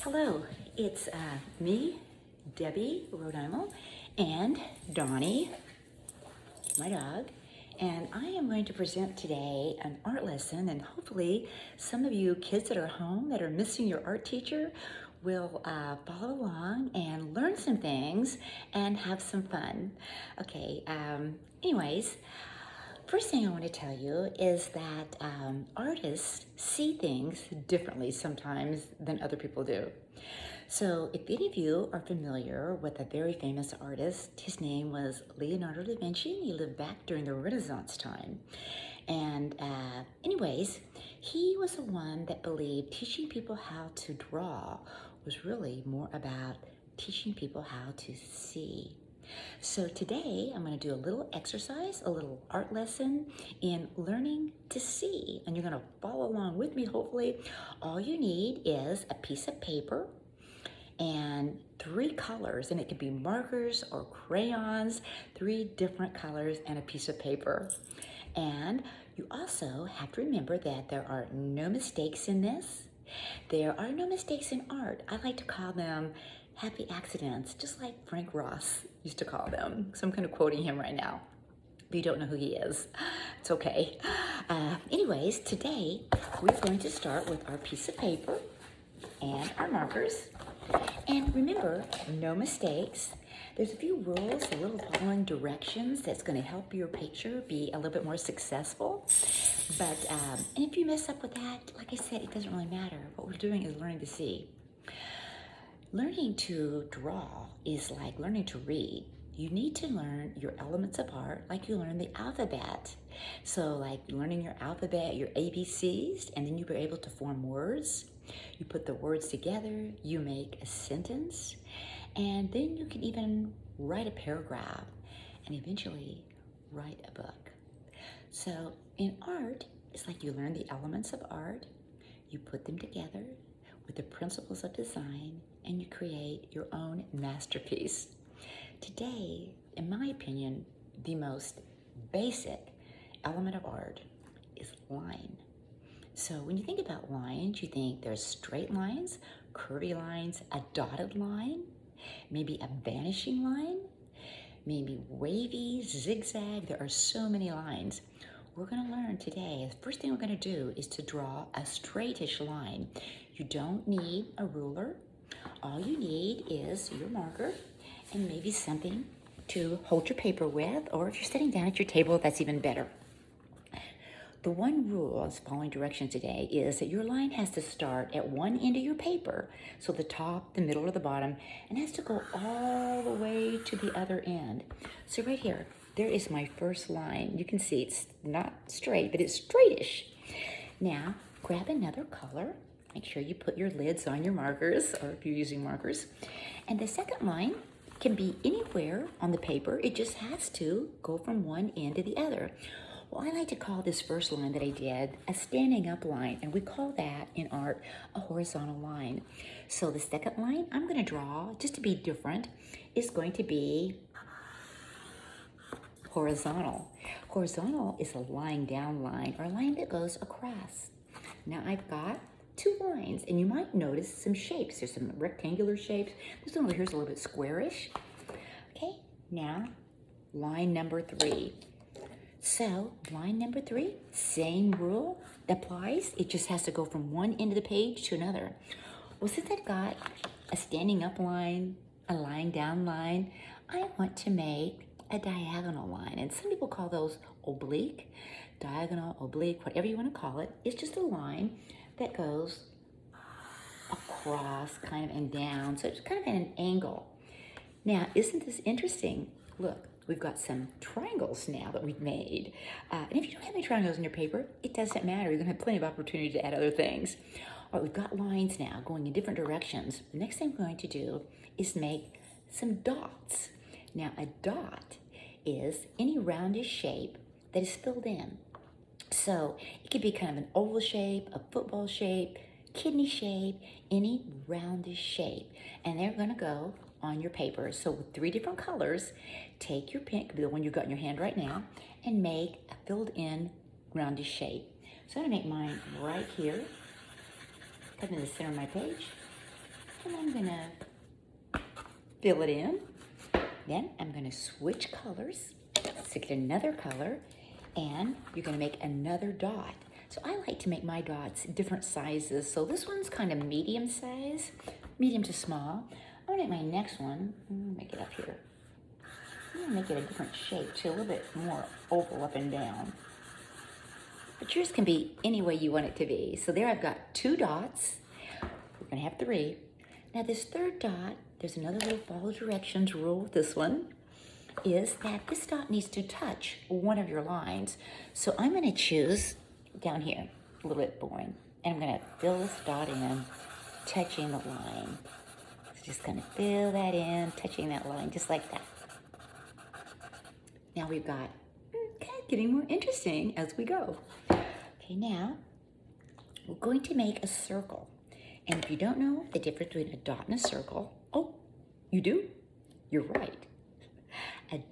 Hello, it's me, Debbie, Rhode Island, and Donnie, my dog, and I am going to present today an art lesson, and hopefully some of you kids that are home that are missing your art teacher will follow along and learn some things and have some fun. Okay, anyways, first thing I want to tell you is that artists see things differently sometimes than other people do. So if any of you are familiar with a very famous artist, his name was Leonardo da Vinci. He lived back during the Renaissance time. And anyways, he was the one that believed teaching people how to draw was really more about teaching people how to see. So today I'm going to do a little exercise, a little art lesson in learning to see. And you're going to follow along with me, hopefully. All you need is a piece of paper and 3 colors, and it could be markers or crayons, 3 different colors and a piece of paper. And you also have to remember that there are no mistakes in this. There are no mistakes in art. I like to call them happy accidents, just like Frank Ross used to call them. So I'm kind of quoting him right now. If you don't know who he is, it's okay. Anyways, today we're going to start with our piece of paper and our markers. And remember, no mistakes. There's a few rules, a little following directions that's going to help your picture be a little bit more successful. But, and if you mess up with that, like I said, it doesn't really matter. What we're doing is learning to see. Learning to draw is like learning to read. You need to learn your elements of art like you learn the alphabet. So like learning your alphabet, your ABCs, and then you'll be able to form words. You put the words together, you make a sentence, and then you can even write a paragraph and eventually write a book. So in art, it's like you learn the elements of art, you put them together with the principles of design, and you create your own masterpiece. Today, in my opinion, the most basic element of art is line. So when you think about lines, you think there's straight lines, curvy lines, a dotted line, maybe a vanishing line, maybe wavy, zigzag. There are so many lines. We're going to learn today, the first thing we're going to do is to draw a straightish line. You don't need a ruler. All you need is your marker and maybe something to hold your paper with, or if you're sitting down at your table, that's even better. The one rule as following directions today is that your line has to start at one end of your paper, so the top, the middle, or the bottom, and has to go all the way to the other end. So right here, there is my first line. You can see it's not straight, but it's straightish. Now, grab another color. Make sure you put your lids on your markers, or if you're using markers. And the second line can be anywhere on the paper. It just has to go from one end to the other. Well, I like to call this first line that I did a standing up line, and we call that in art a horizontal line. So the second line I'm going to draw, just to be different, is going to be horizontal. Horizontal is a lying down line, or a line that goes across. Now I've got 2 lines, and you might notice some shapes. There's some rectangular shapes. This one over here is a little bit squarish. Okay, now line number 3. So line number 3, same rule applies. It just has to go from one end of the page to another. Well, since I've got a standing up line, a lying down line, I want to make a diagonal line. And some people call those oblique, diagonal, oblique, whatever you want to call it. It's just a line that goes across kind of and down. So it's kind of at an angle. Now, isn't this interesting? Look. We've got some triangles now that we've made. And if you don't have any triangles in your paper, it doesn't matter. You're going to have plenty of opportunity to add other things. All right, we've got lines now going in different directions. The next thing we're going to do is make some dots. Now, a dot is any roundish shape that is filled in. So it could be kind of an oval shape, a football shape, kidney shape, any roundish shape. And they're going to go on your paper. So with 3 different colors, take your pen, the one you've got in your hand right now, and make a filled in roundish shape. So I'm gonna make mine right here, come in the center of my page, And I'm gonna fill it in. Then I'm gonna switch colors, so get another color, and you're gonna make another dot. So I like to make my dots different sizes. So this one's kind of medium size, medium to small. I'm gonna make my next one, make it up here. I'm gonna make it a different shape, too, a little bit more oval up and down. But yours can be any way you want it to be. So there I've got 2 dots. We're gonna have 3. Now this third dot, there's another little follow directions rule with this one, is that this dot needs to touch one of your lines. So I'm gonna choose down here, a little bit boring, and I'm gonna fill this dot in, touching the line. So just gonna fill that in, touching that line, just like that. Now we've got, kind of getting more interesting as we go. Okay, now we're going to make a circle. And if you don't know the difference between a dot and a circle, oh, you do? You're right. A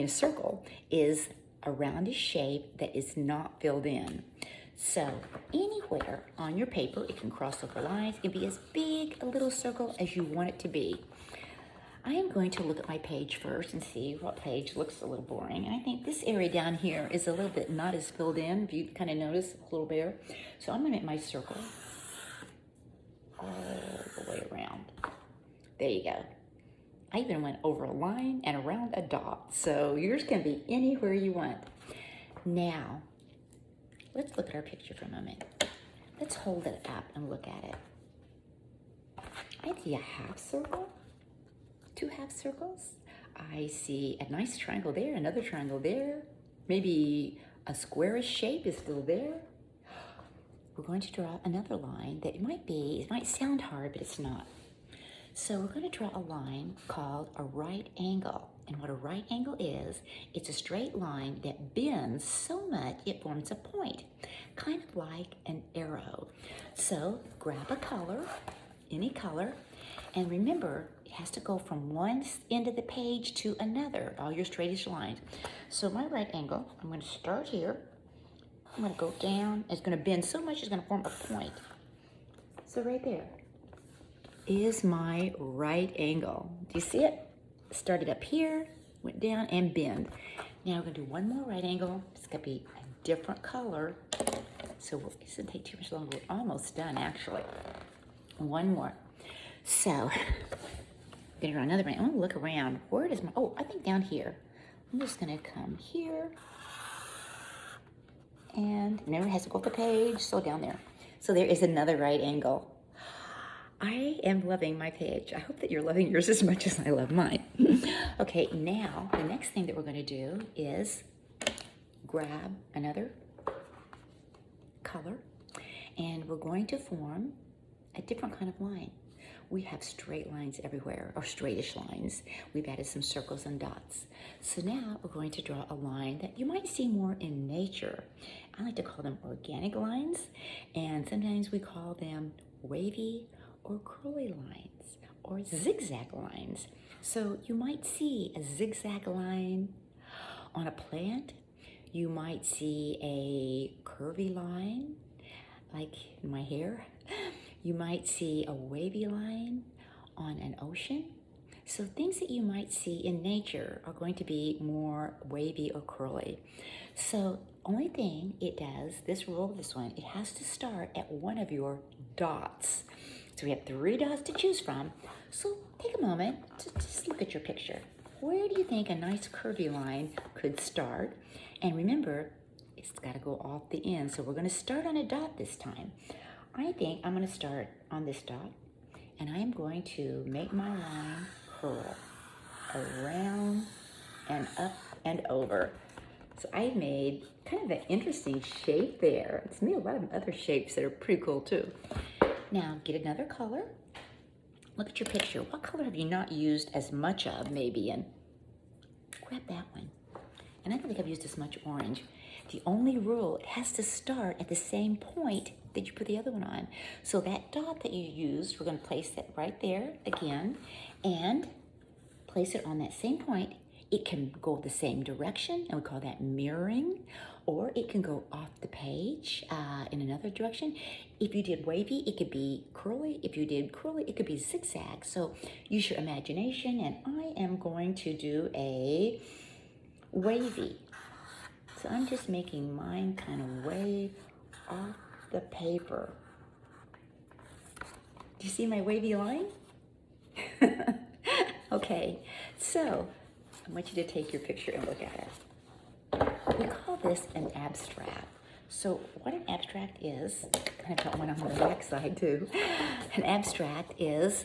circle is a roundish shape that is not filled in. So anywhere on your paper, it can cross over lines. It can be as big a little circle as you want it to be. I am going to look at my page first and see what page looks a little boring. And I think this area down here is a little bit not as filled in, if you kind of notice a little bare. So I'm gonna make my circle all the way around. There you go. I even went over a line and around a dot. So yours can be anywhere you want. Now, let's look at our picture for a moment. Let's hold it up and look at it. I see a half circle. 2 half circles. I see a nice triangle there, another triangle there. Maybe a squarish shape is still there. We're going to draw another line that it might sound hard, but it's not. So we're going to draw a line called a right angle. And what a right angle is, it's a straight line that bends so much it forms a point, kind of like an arrow. So grab a color, any color, and remember, it has to go from one end of the page to another, all your straightish lines. So my right angle, I'm going to start here. I'm going to go down. It's going to bend so much it's going to form a point. So right there is my right angle. Do you see it? Started up here, went down and bend. Now we're going to do one more right angle. It's going to be a different color. So it shouldn't take too much longer. We're almost done, actually. One more. So, I'm gonna draw another one. I want to look around. Where does my, I think down here. I'm just gonna come here. And never has to go up the page, so down there. So there is another right angle. I am loving my page. I hope that you're loving yours as much as I love mine. Okay, now the next thing that we're gonna do is grab another color and we're going to form a different kind of line. We have straight lines everywhere, or straightish lines. We've added some circles and dots. So now we're going to draw a line that you might see more in nature. I like to call them organic lines, and sometimes we call them wavy or curly lines, or zigzag lines. So you might see a zigzag line on a plant. You might see a curvy line, like in my hair. You might see a wavy line on an ocean. So things that you might see in nature are going to be more wavy or curly. So only thing it does, this rule, this one, it has to start at one of your dots. So we have 3 dots to choose from. So take a moment to just look at your picture. Where do you think a nice curvy line could start? And remember, it's got to go off the end. So we're going to start on a dot this time. I think I'm going to start on this dot, and I am going to make my line curl around and up and over. So I made kind of an interesting shape there. It's made a lot of other shapes that are pretty cool too. Now get another color. Look at your picture. What color have you not used as much of maybe? And grab that one. And I don't think I've used as much orange. The only rule, it has to start at the same point that you put the other one on. So that dot that you used, we're going to place that right there again and place it on that same point. It can go the same direction, and we call that mirroring, or it can go off the page in another direction. If you did wavy, it could be curly. If you did curly, it could be zigzag. So use your imagination, and I am going to do a wavy. So I'm just making mine kind of way off the paper. Do you see my wavy line? Okay, so I want you to take your picture and look at it. We call this an abstract. So what an abstract is, I've got one on the back side too. An abstract is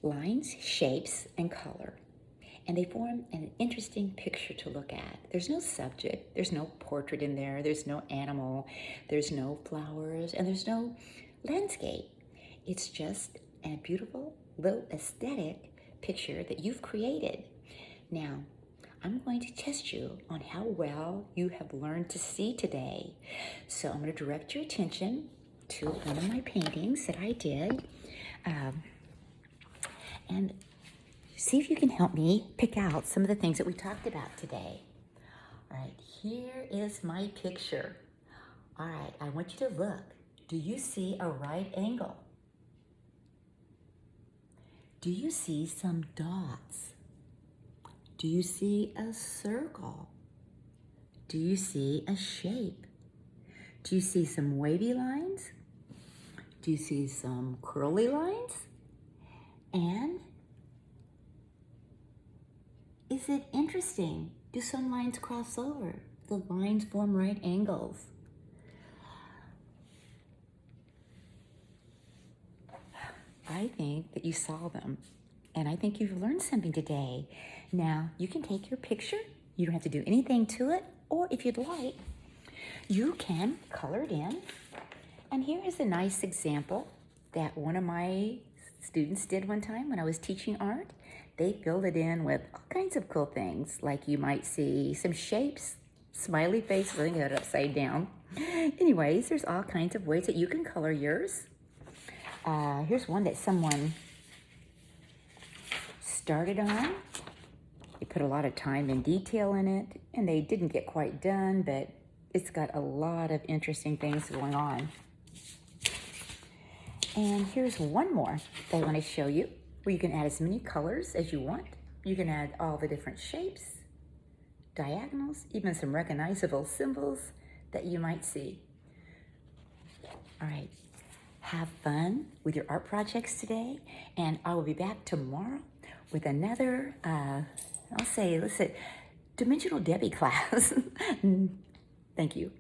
lines, shapes, and color. And they form an interesting picture to look at. There's no subject, there's no portrait in there, there's no animal, there's no flowers, and there's no landscape. It's just a beautiful little aesthetic picture that you've created. Now, I'm going to test you on how well you have learned to see today. So I'm going to direct your attention to one of my paintings that I did. And see if you can help me pick out some of the things that we talked about today. All right, here is my picture. All right, I want you to look. Do you see a right angle? Do you see some dots? Do you see a circle? Do you see a shape? Do you see some wavy lines? Do you see some curly lines? And is it interesting? Do some lines cross over? The lines form right angles. I think that you saw them, and I think you've learned something today. Now, you can take your picture. You don't have to do anything to it, or if you'd like, you can color it in. And here is a nice example that one of my students did one time when I was teaching art. They filled it in with all kinds of cool things, like you might see some shapes, smiley faces. I think I got it upside down. Anyways, there's all kinds of ways that you can color yours. Here's one that someone started on. They put a lot of time and detail in it, and they didn't get quite done, but it's got a lot of interesting things going on. And here's one more that I want to show you, where you can add as many colors as you want. You can add all the different shapes, diagonals, even some recognizable symbols that you might see. All right. Have fun with your art projects today, and I will be back tomorrow with another, let's say, Dimensional Debbie class. Thank you.